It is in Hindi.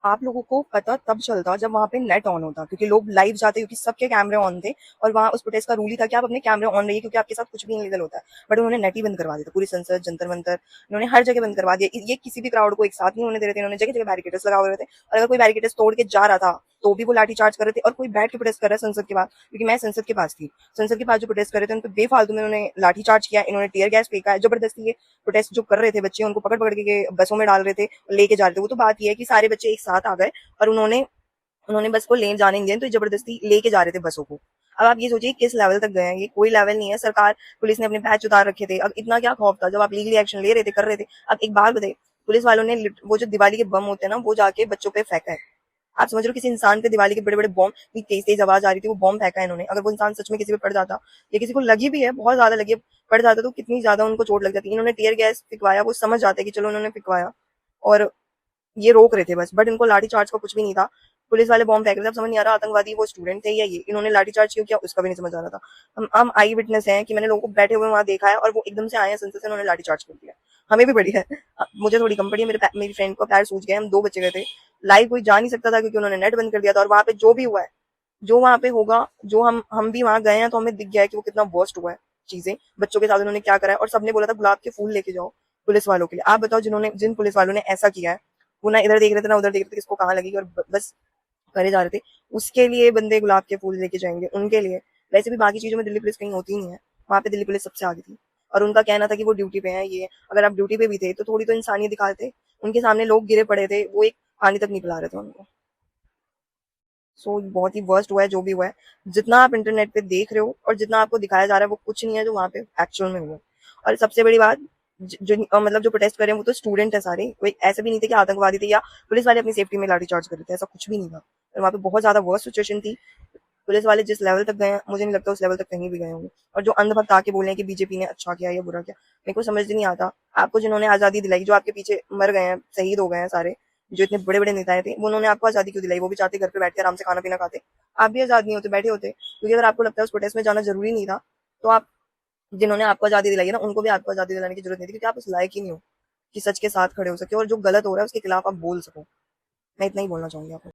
आप लोगों को पता तब चलता जब वहाँ पे नेट ऑन होता, क्योंकि लोग लाइव जाते, क्योंकि सबके कैमरे ऑन थे। और वहाँ उस प्रोटेस्ट का रूल ही था कि आप अपने कैमरे ऑन रहिए, क्योंकि आपके साथ कुछ भी इलीगल होता है। बट उन्होंने नेट ही बंद करवा दिया था, पूरी संसद, जंतर मंतर, इन्होंने हर जगह बंद करवा दिया। ये किसी भी क्राउड को एक साथ नहीं होने दे रहे थे, इन्होंने जगह जगह बैरिकेड्स लगा हुए रहे थे। और अगर कोई बैरिकेड्स तोड़ के जा रहा था तो भी वो लाठी चार्ज कर रहे थे। और कोई बैठ के प्रोटेस्ट कर रहा है संसद के पास, क्योंकि मैं संसद के पास थी, संसद के पास जो प्रोटेस्ट कर रहे थे उन पे बेफालतू में उन्होंने लाठी चार्ज किया, इन्होंने टीयर गैस फेंका है जबरदस्ती। ये प्रोटेस्ट जो कर रहे थे बच्चे, उनको पकड़ पकड़ के बसों में डाल रहे थे, लेके जा रहे थे। वो तो बात ये है कि सारे बच्चे एक साथ आ गए और उन्होंने उन्होंने बस को लेन जाने नहीं दिया, तो जबरदस्ती लेके जा रहे थे बसों को। अब आप ये सोचिए किस लेवल तक गए हैं। ये कोई लेवल नहीं है। सरकार, पुलिस ने अपने बैच उतार रखे थे। अब इतना क्या खौफ था जब आप लीगली एक्शन ले रहे थे, कर रहे थे। अब एक बात बताइए, पुलिस वालों ने वो जो दिवाली के बम होते हैं ना, वो जाके बच्चों पे फेंका है। आप समझ रहे हो, किसी इंसान पे दिवाली के बड़े बड़े बॉम्ब, इतनी तेज तेज आवाज आ रही थी, वो बॉम्ब फेंका है इन्होंने। अगर वो इंसान सच में किसी पे पड़ जाता, या किसी को लगी भी है, बहुत ज्यादा लगी है, पड़ जाता, तो कितनी ज्यादा उनको चोट लग जाती। इन्होंने टीयर गैस फिकवाया, वो समझ जाते कि चलो उन्होंने फिकवाया, और ये रोक रहे थे बस। बट इनको लाठी चार्ज का कुछ भी नहीं था। पुलिस वाले बॉम्ब फेंक रहे थे। अब समझ नहीं आ रहा आतंकवादी वो स्टूडेंट थे या ये, इन्होंने लाठी चार्ज क्यों किया उसका भी नहीं समझ आ रहा था। हम आई विटनेस हैं कि मैंने लोगों को बैठे हुए वहां देखा है, और वो एकदम से आए हैं संसद से, उन्होंने लाठी चार्ज कर दिया। हमें भी बड़ी है। मुझे थोड़ी कंपनी है, मेरी फ्रेंड को पैर सूज गए, हम 2 बच्चे गए थे। लाइव कोई जा नहीं सकता था क्योंकि उन्होंने नेट बंद कर दिया था। और वहां पे जो भी हुआ है, जो वहां पे होगा, जो हम भी वहां गए हैं, तो हमें दिख गया है कि वो कितना वर्स्ट हुआ है। चीजें बच्चों के साथ उन्होंने क्या करा है। और सबने बोला था गुलाब के फूल लेके जाओ पुलिस वालों के लिए। आप बताओ, जिन पुलिस वालों ने ऐसा किया है, वो ना इधर देख रहे थे ना उधर देख रहे थे किसको कहाँ लगेगी, और बस करे जा रहे थे। उसके लिए बंदे गुलाब के फूल लेके जाएंगे उनके लिए। वैसे भी बाकी चीजों में दिल्ली पुलिस कहीं होती ही नहीं है, वहां पे दिल्ली पुलिस सबसे आगे थी। और उनका कहना था कि वो ड्यूटी पे है। ये अगर आप ड्यूटी पे भी थे तो थोड़ी तो इंसानियत दिखाते। उनके सामने लोग गिरे पड़े थे, वो एक पानी तक नहीं पिला रहे थे उनको। सो बहुत ही वर्स्ट हुआ है जो भी हुआ है। जितना आप इंटरनेट पे देख रहे हो और जितना आपको दिखाया जा रहा है, वो कुछ नहीं है जो वहां पे एक्चुअल में हुआ है। और सबसे बड़ी बात, मतलब जो प्रोटेस्ट कर रहे हैं वो तो स्टूडेंट है सारे, कोई ऐसे भी नहीं थे कि आतंकवादी थे या पुलिस वाले अपनी सेफ्टी में लाठी चार्ज कर रहे थे, ऐसा कुछ भी नहीं था। और वहाँ पे बहुत ज्यादा वर्स्ट सिचुएशन थी। पुलिस वाले जिस लेवल तक गए हैं, मुझे नहीं लगता उस लेवल तक कहीं भी गए होंगे। और जो अंधभक्त आके बोले हैं कि बीजेपी ने अच्छा किया या बुरा किया, मेरे को समझ नहीं आता। आपको जिन्होंने आजादी दिलाई, जो आपके पीछे मर गए हैं, शहीद हो गए हैं सारे, जो इतने बड़े बड़े नेताएं थे, वो उन्होंने आपको आजादी क्यों दिलाई? वो भी चाहते घर पे बैठ के आराम से खाना पीना खाते। आप भी आजाद नहीं होते, बैठे होते। क्योंकि अगर आपको लगता है उस प्रोटेस्ट में जाना जरूरी नहीं था, तो आप, जिन्होंने आपको आजादी दिलाई है ना, उनको भी आपको आजादी दिलाने की जरूरत नहीं थी, क्योंकि आप उस लायक ही नहीं हो कि सच के साथ खड़े हो सके और जो गलत हो रहा है उसके खिलाफ आप बोल सको। मैं इतना ही बोलना चाहूंगी आपको।